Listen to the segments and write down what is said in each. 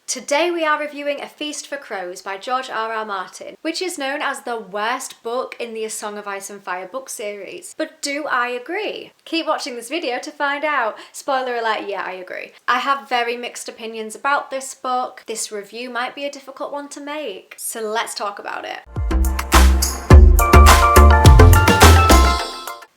Today we are reviewing A Feast for Crows by George R.R. Martin, which is known as the worst book in the A Song of Ice and Fire book series. But do I agree? Keep watching this video to find out. Spoiler alert, yeah, I agree. I have very mixed opinions about this book. This review might be a difficult one to make, so let's talk about it.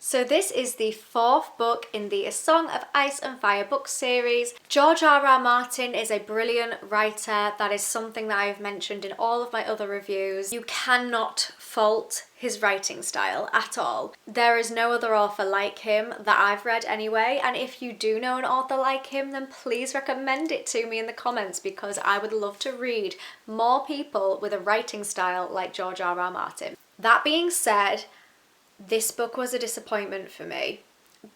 So this is the fourth book in the A Song of Ice and Fire book series. George R.R. Martin is a brilliant writer. That is something that I've mentioned in all of my other reviews. You cannot fault his writing style at all. There is no other author like him that I've read anyway, and if you do know an author like him, then please recommend it to me in the comments, because I would love to read more people with a writing style like George R.R. Martin. That being said, this book was a disappointment for me.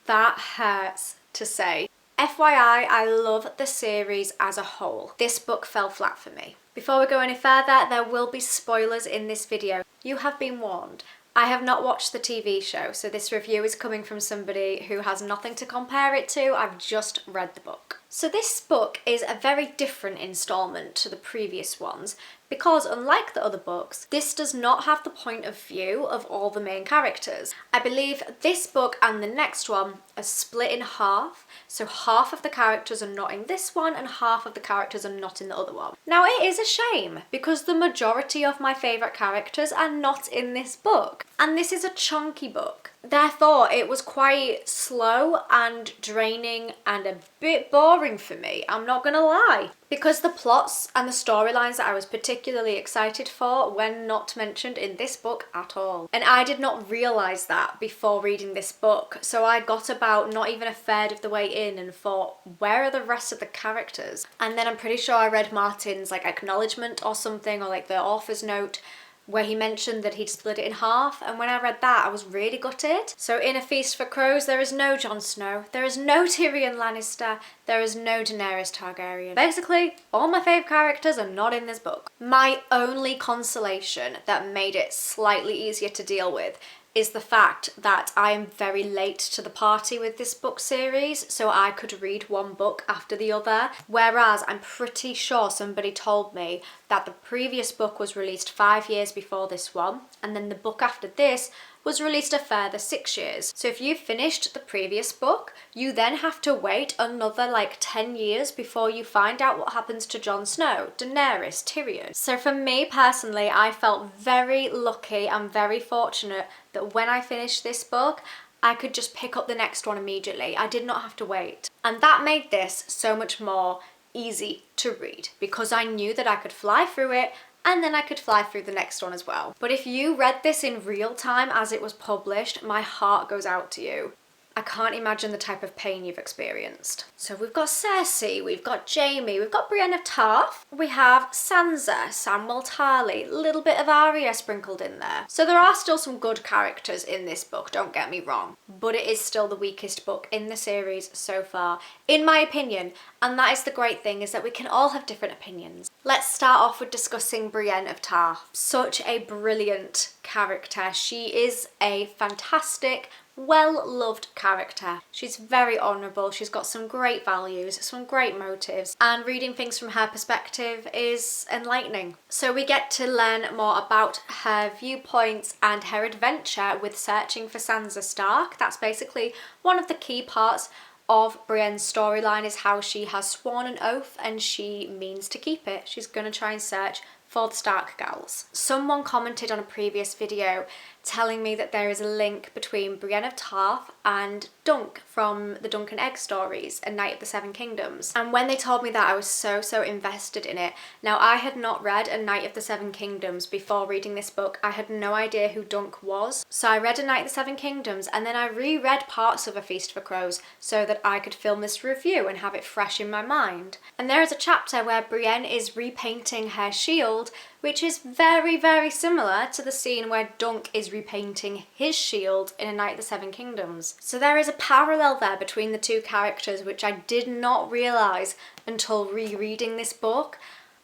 That hurts to say. FYI, I love the series as a whole. This book fell flat for me. Before we go any further, there will be spoilers in this video. You have been warned. I have not watched the TV show, so this review is coming from somebody who has nothing to compare it to. I've just read the book. So this book is a very different installment to the previous ones, because unlike the other books, this does not have the point of view of all the main characters. I believe this book and the next one are split in half, so half of the characters are not in this one and half of the characters are not in the other one. Now it is a shame, because the majority of my favourite characters are not in this book, and this is a chunky book. Therefore, it was quite slow and draining and a bit boring for me, I'm not gonna lie. Because the plots and the storylines that I was particularly excited for were not mentioned in this book at all. And I did not realise that before reading this book, so I got about not even a third of the way in and thought, where are the rest of the characters? And then I'm pretty sure I read Martin's acknowledgement or something, or the author's note, where he mentioned that he'd split it in half, and when I read that I was really gutted. So in A Feast for Crows there is no Jon Snow, there is no Tyrion Lannister, there is no Daenerys Targaryen. Basically, all my fave characters are not in this book. My only consolation that made it slightly easier to deal with is the fact that I am very late to the party with this book series, so I could read one book after the other, whereas I'm pretty sure somebody told me that the previous book was released 5 years before this one, and then the book after this was released a further 6 years. So if you've finished the previous book, you then have to wait another 10 years before you find out what happens to Jon Snow, Daenerys, Tyrion. So for me personally, I felt very lucky and very fortunate that when I finished this book, I could just pick up the next one immediately. I did not have to wait. And that made this so much more easy to read, because I knew that I could fly through it and then I could fly through the next one as well. But if you read this in real time as it was published, my heart goes out to you. I can't imagine the type of pain you've experienced. So we've got Cersei, we've got Jaime, we've got Brienne of Tarth, we have Sansa, Samwell Tarly, a little bit of Arya sprinkled in there. So there are still some good characters in this book, don't get me wrong, but it is still the weakest book in the series so far, in my opinion, and that is the great thing, is that we can all have different opinions. Let's start off with discussing Brienne of Tarth. Such a brilliant character. She is a fantastic, well-loved character. She's very honourable, she's got some great values, some great motives, and reading things from her perspective is enlightening. So we get to learn more about her viewpoints and her adventure with searching for Sansa Stark. That's basically one of the key parts of Brienne's storyline, is how she has sworn an oath and she means to keep it. She's gonna try and search for the Stark gals. Someone commented on a previous video telling me that there is a link between Brienne of Tarth and Dunk from the Dunk and Egg stories, A Knight of the Seven Kingdoms. And when they told me that, I was so invested in it. Now, I had not read A Knight of the Seven Kingdoms before reading this book. I had no idea who Dunk was. So I read A Knight of the Seven Kingdoms, and then I reread parts of A Feast for Crows so that I could film this review and have it fresh in my mind. And there is a chapter where Brienne is repainting her shield, which is very similar to the scene where Dunk is repainting his shield in A Knight of the Seven Kingdoms. So there is a parallel there between the two characters, which I did not realise until rereading this book.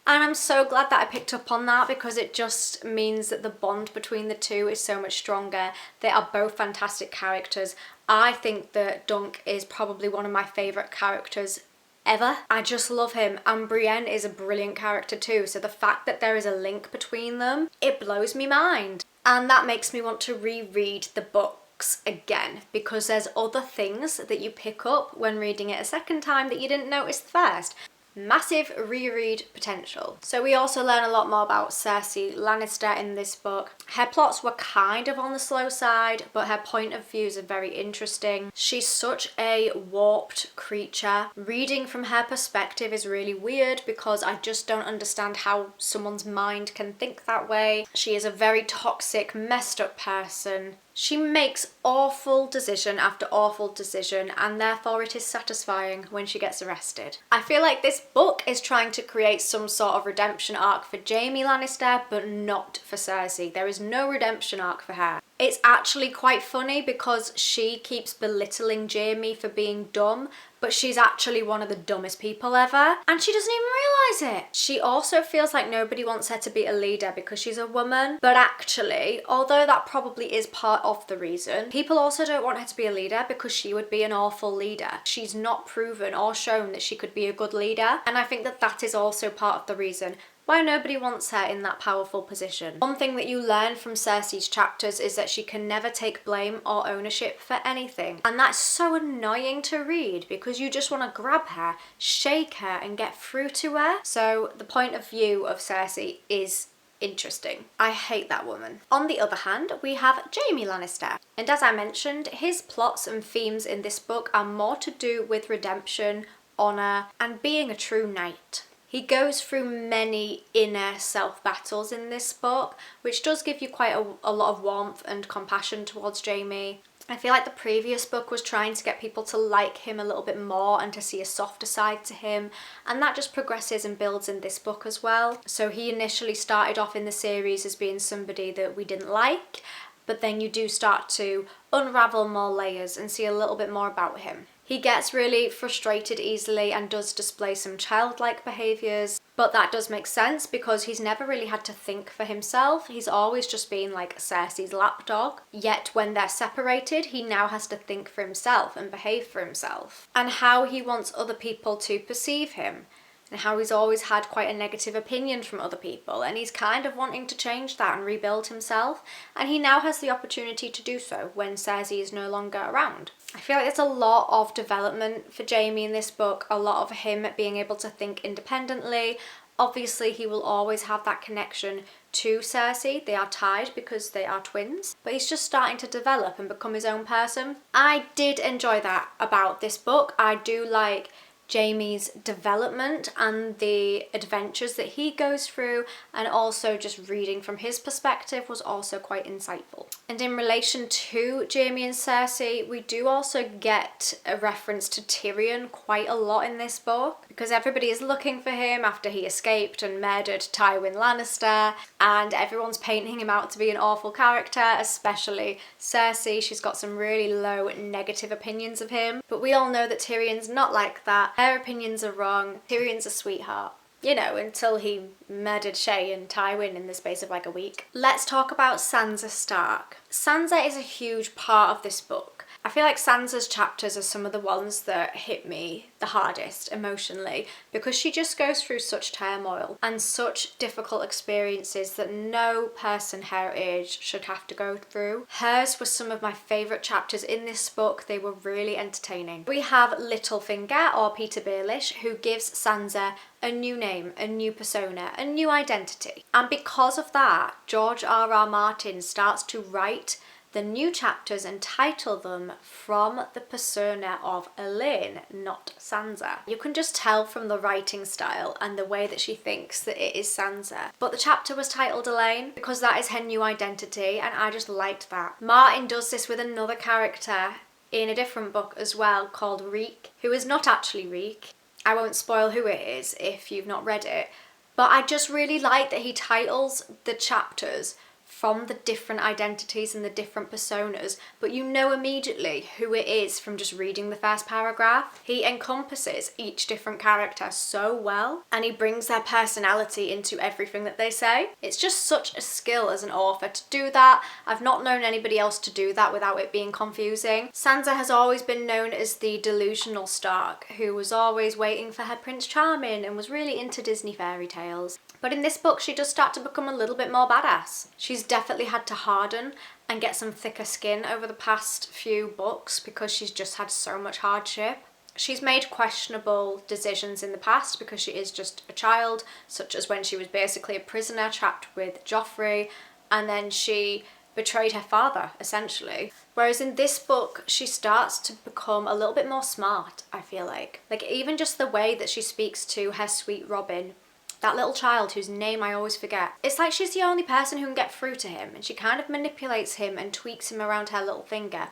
And I'm so glad that I picked up on that, because it just means that the bond between the two is so much stronger. They are both fantastic characters. I think that Dunk is probably one of my favourite characters ever. I just love him, and Brienne is a brilliant character too, so the fact that there is a link between them, it blows me mind. And that makes me want to reread the books again, because there's other things that you pick up when reading it a second time that you didn't notice first. Massive reread potential. So we also learn a lot more about Cersei Lannister in this book. Her plots were kind of on the slow side, but her point of views are very interesting. She's such a warped creature. Reading from her perspective is really weird because I just don't understand how someone's mind can think that way. She is a very toxic, messed up person. She makes awful decision after awful decision, and therefore it is satisfying when she gets arrested. I feel like this book is trying to create some sort of redemption arc for Jaime Lannister, but not for Cersei. There is no redemption arc for her. It's actually quite funny because she keeps belittling Jaime for being dumb, but she's actually one of the dumbest people ever, and she doesn't even realise it. She also feels like nobody wants her to be a leader because she's a woman, but actually, although that probably is part of the reason, people also don't want her to be a leader because she would be an awful leader. She's not proven or shown that she could be a good leader, and I think that that is also part of the reason why nobody wants her in that powerful position. One thing that you learn from Cersei's chapters is that she can never take blame or ownership for anything. And that's so annoying to read because you just want to grab her, shake her, and get through to her. So the point of view of Cersei is interesting. I hate that woman. On the other hand, we have Jaime Lannister. And as I mentioned, his plots and themes in this book are more to do with redemption, honour, and being a true knight. He goes through many inner self-battles in this book, which does give you quite a lot of warmth and compassion towards Jaime. I feel like the previous book was trying to get people to like him a little bit more and to see a softer side to him, and that just progresses and builds in this book as well. So he initially started off in the series as being somebody that we didn't like, but then you do start to unravel more layers and see a little bit more about him. He gets really frustrated easily and does display some childlike behaviours, but that does make sense because he's never really had to think for himself. He's always just been like Cersei's lapdog. Yet when they're separated, he now has to think for himself and behave for himself, and how he wants other people to perceive him, and how he's always had quite a negative opinion from other people, and he's kind of wanting to change that and rebuild himself, and he now has the opportunity to do so when Cersei is no longer around. I feel like there's a lot of development for Jaime in this book, a lot of him being able to think independently. Obviously, he will always have that connection to Cersei. They are tied because they are twins, but he's just starting to develop and become his own person. I did enjoy that about this book. I do like Jaime's development and the adventures that he goes through, and also just reading from his perspective was also quite insightful. And in relation to Jaime and Cersei, we do also get a reference to Tyrion quite a lot in this book, because everybody is looking for him after he escaped and murdered Tywin Lannister, and everyone's painting him out to be an awful character, especially Cersei. She's got some really low negative opinions of him, but we all know that Tyrion's not like that. Her opinions are wrong. Tyrion's a sweetheart. You know, until he murdered Shae and Tywin in the space of like a week. Let's talk about Sansa Stark. Sansa is a huge part of this book. I feel like Sansa's chapters are some of the ones that hit me the hardest emotionally, because she just goes through such turmoil and such difficult experiences that no person her age should have to go through. Hers was some of my favourite chapters in this book. They were really entertaining. We have Littlefinger, or Peter Baelish, who gives Sansa a new name, a new persona, a new identity. And because of that, George R.R. Martin starts to write the new chapters and title them from the persona of Elaine, not Sansa. You can just tell from the writing style and the way that she thinks that it is Sansa. But the chapter was titled Elaine because that is her new identity, and I just liked that. Martin does this with another character in a different book as well called Reek, who is not actually Reek. I won't spoil who it is if you've not read it, but I just really like that he titles the chapters from the different identities and the different personas, but you know immediately who it is from just reading the first paragraph. He encompasses each different character so well, and he brings their personality into everything that they say. It's just such a skill as an author to do that. I've not known anybody else to do that without it being confusing. Sansa has always been known as the delusional Stark, who was always waiting for her Prince Charming and was really into Disney fairy tales. But in this book, she does start to become a little bit more badass. She's definitely had to harden and get some thicker skin over the past few books because she's just had so much hardship. She's made questionable decisions in the past because she is just a child, such as when she was basically a prisoner trapped with Joffrey, and then she betrayed her father, essentially. Whereas in this book, she starts to become a little bit more smart, I feel like. Like, even just the way that she speaks to her sweet Robin, that little child whose name I always forget. It's like she's the only person who can get through to him, and she kind of manipulates him and tweaks him around her little finger.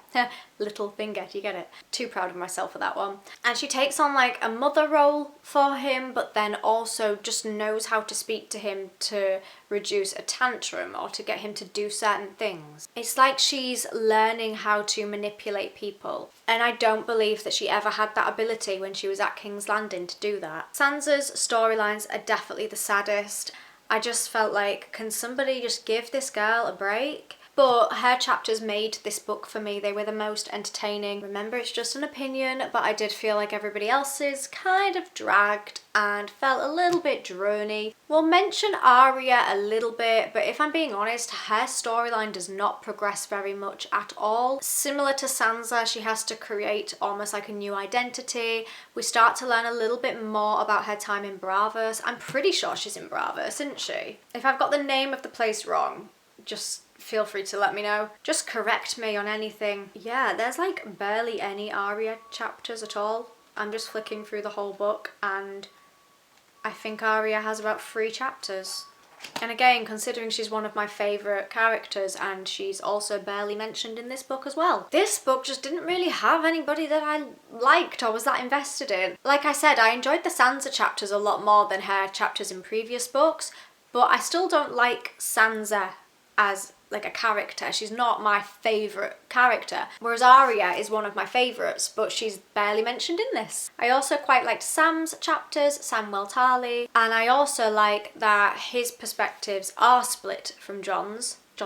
Little finger, do you get it? Too proud of myself for that one. And she takes on like a mother role for him, but then also just knows how to speak to him to reduce a tantrum or to get him to do certain things. It's like she's learning how to manipulate people. And I don't believe that she ever had that ability when she was at King's Landing to do that. Sansa's storylines are definitely the saddest. I just felt like, can somebody just give this girl a break? But her chapters made this book for me. They were the most entertaining. Remember, it's just an opinion, but I did feel like everybody else's kind of dragged and felt a little bit drony. We'll mention Arya a little bit, but if I'm being honest, her storyline does not progress very much at all. Similar to Sansa, she has to create almost like a new identity. We start to learn a little bit more about her time in Bravos. I'm pretty sure she's in Bravos, isn't she? If I've got the name of the place wrong, just feel free to let me know. Just correct me on anything. Yeah, there's like barely any Arya chapters at all. I'm just flicking through the whole book and I think Arya has about 3 chapters. And again, considering she's one of my favourite characters and she's also barely mentioned in this book as well. This book just didn't really have anybody that I liked or was that invested in. Like I said, I enjoyed the Sansa chapters a lot more than her chapters in previous books, but I still don't like Sansa as like a character. She's not my favourite character, whereas Arya is one of my favourites, but she's barely mentioned in this. I also quite liked Sam's chapters, Samwell Tarly, and I also like that his perspectives are split from Jon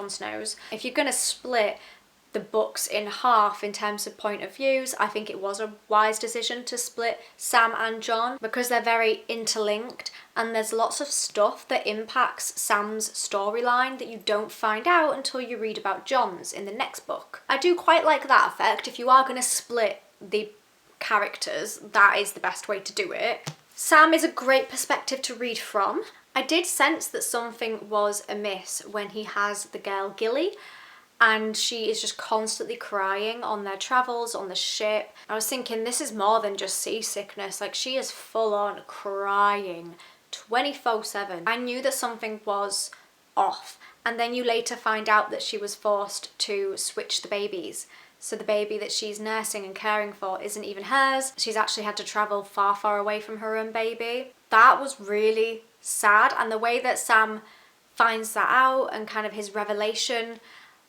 Snow's. If you're gonna split the books in half in terms of point of views, I think it was a wise decision to split Sam and Jon because they're very interlinked and there's lots of stuff that impacts Sam's storyline that you don't find out until you read about Jon's in the next book. I do quite like that effect. If you are going to split the characters, that is the best way to do it. Sam is a great perspective to read from. I did sense that something was amiss when he has the girl Gilly, and she is just constantly crying on their travels on the ship. I was thinking, this is more than just seasickness. Like, she is full on crying 24/7. I knew that something was off, and then you later find out that she was forced to switch the babies. So the baby that she's nursing and caring for isn't even hers. She's actually had to travel far, far away from her own baby. That was really sad, and the way that Sam finds that out and kind of his revelation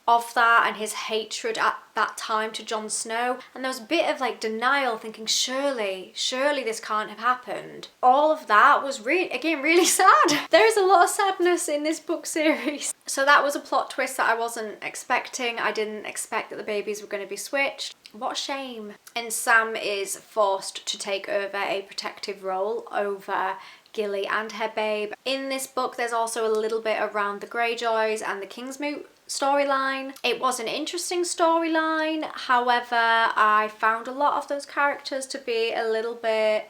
of that and his hatred at that time to Jon Snow, and there was a bit of like denial, thinking surely this can't have happened. All of that was really sad. There is a lot of sadness in this book series. So that was a plot twist that I wasn't expecting. I didn't expect that the babies were going to be switched. What a shame. And Sam is forced to take over a protective role over Gilly and her babe. In this book there's also a little bit around the Greyjoys and the Kingsmoot storyline. It was an interesting storyline, however I found a lot of those characters to be a little bit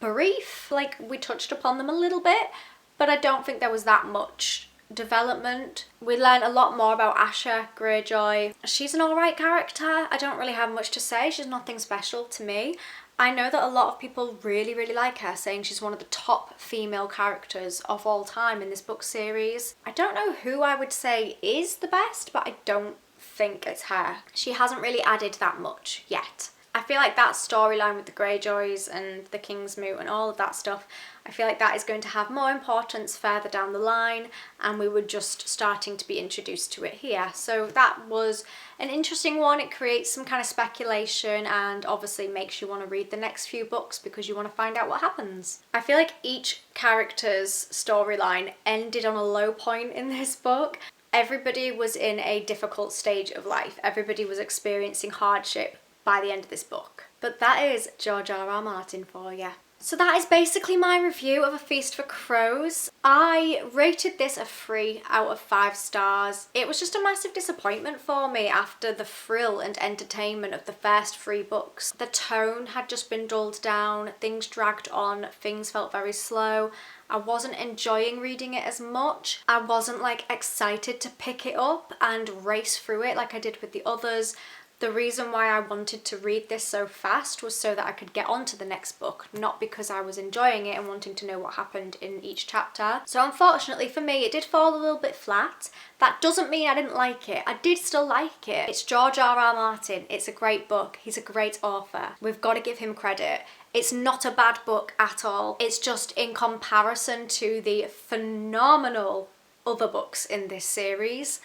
brief. Like, we touched upon them a little bit, but I don't think there was that much development. We learn a lot more about Asha Greyjoy. She's an alright character. I don't really have much to say. She's nothing special to me. I know that a lot of people really like her, saying she's one of the top female characters of all time in this book series. I don't know who I would say is the best, but I don't think it's her. She hasn't really added that much yet. I feel like that storyline with the Greyjoys and the Kingsmoot and all of that stuff, I feel like that is going to have more importance further down the line, and we were just starting to be introduced to it here. So that was an interesting one. It creates some kind of speculation and obviously makes you want to read the next few books because you want to find out what happens. I feel like each character's storyline ended on a low point in this book. Everybody was in a difficult stage of life. Everybody was experiencing hardship by the end of this book. But that is George R.R. Martin for you. So that is basically my review of A Feast for Crows. I rated this a 3 out of 5 stars. It was just a massive disappointment for me after the thrill and entertainment of the first 3 books. The tone had just been dulled down, things dragged on, things felt very slow. I wasn't enjoying reading it as much. I wasn't like excited to pick it up and race through it like I did with the others. The reason why I wanted to read this so fast was so that I could get on to the next book, not because I was enjoying it and wanting to know what happened in each chapter. So unfortunately for me, it did fall a little bit flat. That doesn't mean I didn't like it. I did still like it. It's George R.R. Martin. It's a great book. He's a great author. We've got to give him credit. It's not a bad book at all. It's just in comparison to the phenomenal other books in this series,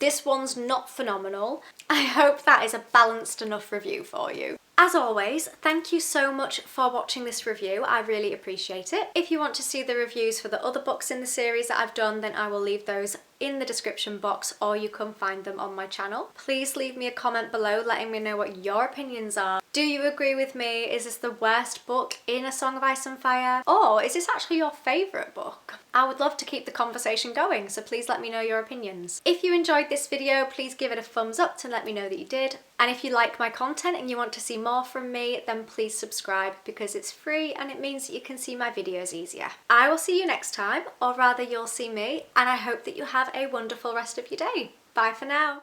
this one's not phenomenal. I hope that is a balanced enough review for you. As always, thank you so much for watching this review. I really appreciate it. If you want to see the reviews for the other books in the series that I've done, then I will leave those in the description box, or you can find them on my channel. Please leave me a comment below letting me know what your opinions are. Do you agree with me? Is this the worst book in A Song of Ice and Fire? Or is this actually your favourite book? I would love to keep the conversation going, so please let me know your opinions. If you enjoyed this video, please give it a thumbs up to let me know that you did. And if you like my content and you want to see more from me, then please subscribe because it's free and it means that you can see my videos easier. I will see you next time, or rather you'll see me, and I hope that you have a wonderful rest of your day. Bye for now.